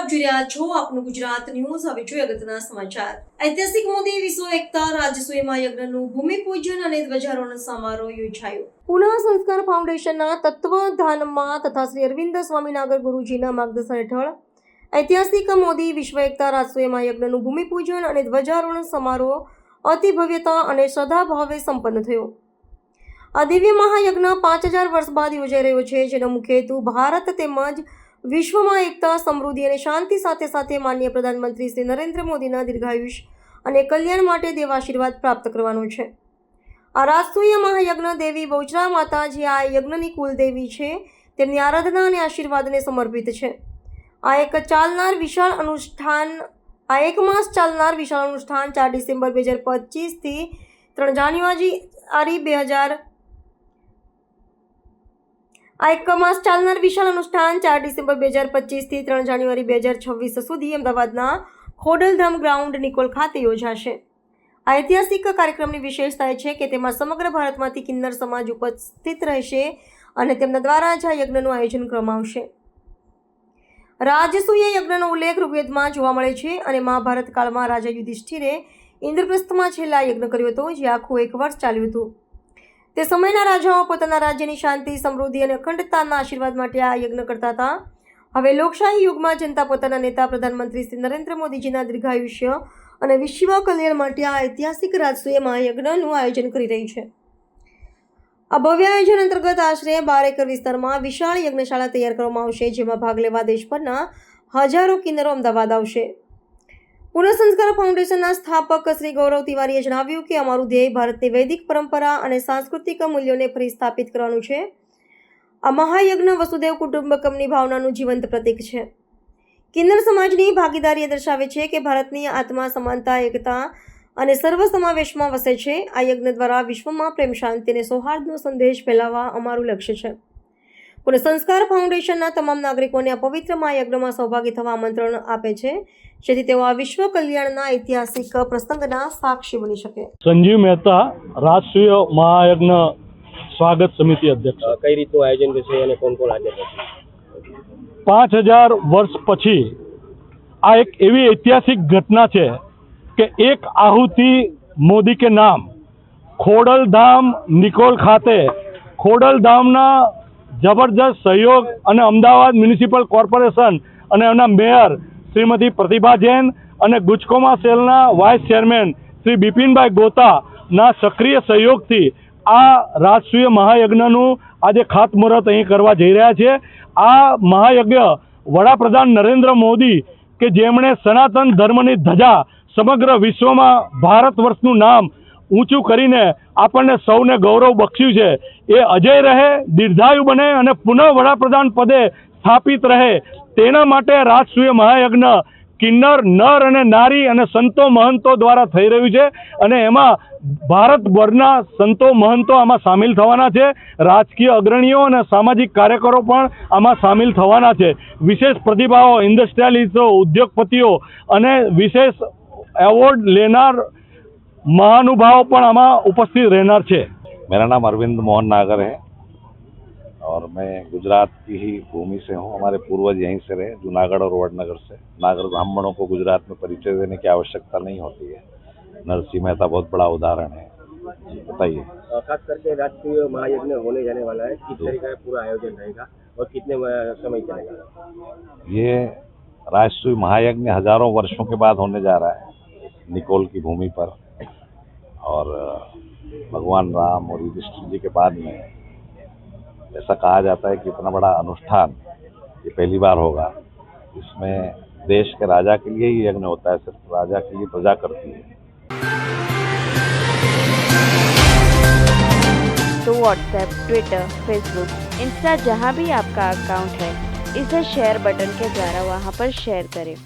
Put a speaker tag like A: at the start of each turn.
A: આપ જોઈ રહ્યા છો આપનું ગુજરાત ન્યૂઝ। હવે જોઈએ અગત્યના સમાચાર। ઐતિહાસિક મોદી વિશ્વ એકતા રાજસૂય મહાયજ્ઞનું ભૂમિપૂજન અને ધ્વજારોહણ સમારોહ યોજાયો। પુના સંસ્કાર ફાઉન્ડેશનના તત્વધાનમાં તથા શ્રી અરવિંદ સ્વામીનાગર ગુરુજીના માર્ગદર્શન હેઠળ ઐતિહાસિક મોદી વિશ્વ એકતા રાજસૂય મહાયજ્ઞનું ભૂમિપૂજન અને ધ્વજારોહણ સમારોહ અતિ ભવ્યતા અને શ્રદ્ધાભાવે સંપન્ન થયો। આ દિવ્ય મહાયજ્ઞ 5000 વર્ષ બાદ યોજાઈ રહ્યો છે, જેનો મુખ્ય હેતુ ભારત તેમજ વિશ્વમાં એકતા, સમૃદ્ધિ અને શાંતિ સાથે સાથે માનનીય પ્રધાનમંત્રી શ્રી નરેન્દ્ર મોદીના દીર્ઘાયુષ અને કલ્યાણ માટે દેવાશીર્વાદ પ્રાપ્ત કરવાનો છે। આ રાજસૂય મહાયજ્ઞ દેવી બહુચરા માતા, જે આ યજ્ઞની કુલદેવી છે, તેમની આરાધના અને આશીર્વાદને સમર્પિત છે। આ એક માસ ચાલનાર વિશાળ અનુષ્ઠાન 4 ડિસેમ્બર 2025 થી 3 જાન્યુઆરી 2026 સુધી અમદાવાદના ખોડલધામ ગ્રાઉન્ડ નિકોલ ખાતે યોજાશે। આ ઐતિહાસિક કાર્યક્રમની વિશેષતા એ છે કે તેમાં સમગ્ર ભારતમાંથી કિન્નર સમાજ ઉપસ્થિત રહેશે અને તેમના દ્વારા જ આ યજ્ઞનું આયોજન કરવામાં આવશે। રાજસૂય યજ્ઞનો ઉલ્લેખ ઋગ્વેદમાં જોવા મળે છે અને મહાભારત કાળમાં રાજા યુધિષ્ઠિરે ઇન્દ્રપ્રસ્થમાં છેલ્લા યજ્ઞ કર્યો હતો, જે આખું 1 વર્ષ ચાલ્યું હતું। તે સમયના રાજાઓ પોતાના રાજ્યની શાંતિ, સમૃદ્ધિ અને અખંડતાના આશીર્વાદ માટે આ યજ્ઞ કરતા હતા। હવે લોકશાહી યુગમાં જનતા પોતાના નેતા પ્રધાનમંત્રી શ્રી નરેન્દ્ર મોદીજીના દીર્ઘાયુષ્ય અને વિશ્વ કલ્યાણ માટે આ ઐતિહાસિક રાજસૂય મહાયજ્ઞનું આયોજન કરી રહી છે। આ ભવ્ય આયોજન અંતર્ગત આશરે 12 એકર વિસ્તારમાં વિશાળ યજ્ઞશાળા તૈયાર કરવામાં આવશે, જેમાં ભાગ લેવા દેશભરના હજારો કિન્નરો અમદાવાદ આવશે। પુના સંસ્કાર ફાઉન્ડેશનના સ્થાપક શ્રી ગૌરવ તિવારીએ જણાવ્યું કે અમારું ધ્યેય ભારતની વૈદિક પરંપરા અને સાંસ્કૃતિક મૂલ્યોને ફરી સ્થાપિત કરવાનું છે। આ મહાયજ્ઞ વસુદેવ કુટુંબકમની ભાવનાનું જીવંત પ્રતીક છે। કિન્નર સમાજની ભાગીદારી એ દર્શાવે છે કે ભારતની આત્મા સમાનતા, એકતા અને સર્વસમાવેશમાં વસે છે। આ યજ્ઞ દ્વારા વિશ્વમાં પ્રેમ, શાંતિ અને સૌહાર્દનો સંદેશ ફેલાવવા અમારું લક્ષ્ય છે। પુના સંસ્કાર ફાઉન્ડેશનના તમામ નાગરિકોને આ પવિત્ર મહાયજ્ઞમાં સહભાગી થવા આમંત્રણ આપે છે, જેથી તેઓ આ વિશ્વ કલ્યાણના ઐતિહાસિક પ્રસંગના સાક્ષી બની શકે।
B: સંજીવ મહેતા, રાષ્ટ્રીય મહાયજ્ઞ સ્વાગત સમિતિ અધ્યક્ષ।
C: કઈ રીતનું આયોજન થશે અને કોણ કોણ હાજર રહેશે?
B: 5000 વર્ષ પછી આ એક એવી ઐતિહાસિક ઘટના છે કે એક આહુતિ મોદી કે નામ ખોડલધામ નિકોલ ખાતે ખોડલધામના જબરજસ્ત સહયોગ અને અમદાવાદ મ્યુનિસિપલ કોર્પોરેશન અને એના મેયર શ્રીમતી પ્રતિભા જૈન અને ગુજકોમા સેલના વાઇસ ચેરમેન શ્રી બિપિનભાઈ ગોતાના સક્રિય સહયોગથી આ રાષ્ટ્રીય મહાયજ્ઞનું આજે ખાતમુહૂર્ત અહીં કરવા જઈ રહ્યા છે। આ મહાયજ્ઞ વડાપ્રધાન નરેન્દ્ર મોદી કે જેમણે સનાતન ધર્મની ધજા સમગ્ર વિશ્વમાં ભારત વર્ષનું નામ ઊંચું કરીને આપણને સૌને ગૌરવ બખ્શ્યું છે, એ અજય રહે, દીર્ઘાયુ બને અને પુનઃ વડાપ્રધાન પદે સ્થાપિત રહે, તેના માટે રાષ્ટ્રીય મહાયજ્ઞ કિન્નર, નર અને નારી અને સંતો મહંતો દ્વારા થઈ રહ્યું છે અને એમાં ભારતભરના સંતો મહંતો આમાં સામેલ થવાના છે। રાજકીય અગ્રણીઓ અને સામાજિક કાર્યકરો પણ આમાં સામેલ થવાના છે। વિશેષ પ્રતિભાઓ, ઇન્ડસ્ટ્રીયાલિસ્ટો, ઉદ્યોગપતિઓ અને વિશેષ એવોર્ડ લેનાર महानुभाव पण आमा उपस्थित रहनार छे।
D: मेरा नाम अरविंद मोहन नागर है और मैं गुजरात की ही भूमि से हूँ। हमारे पूर्वज यहीं से रहे, जूनागढ़ और वडनगर से। नागर ब्राह्मणों को गुजरात में परिचय देने की आवश्यकता नहीं होती है। नरसिंह मेहता बहुत बड़ा उदाहरण है। बताइए।
C: खास करके राष्ट्रीय महायज्ञ होने जाने वाला है, किस तरीके का पूरा आयोजन रहेगा और कितने समय चलेगा?
D: ये राष्ट्रीय महायज्ञ हजारों वर्षों के बाद होने जा रहा है निकोल की भूमि पर, और भगवान राम और युधिष्ठिर जी के बाद में ऐसा कहा जाता है कि इतना बड़ा अनुष्ठान ये पहली बार होगा। इसमें देश के राजा के लिए ही यज्ञ होता है, सिर्फ राजा के लिए प्रजा करती है।
E: तो व्हाट्सएप, ट्विटर, फेसबुक, इंस्टा जहाँ भी आपका अकाउंट है, इसे शेयर बटन के द्वारा वहाँ पर शेयर करें।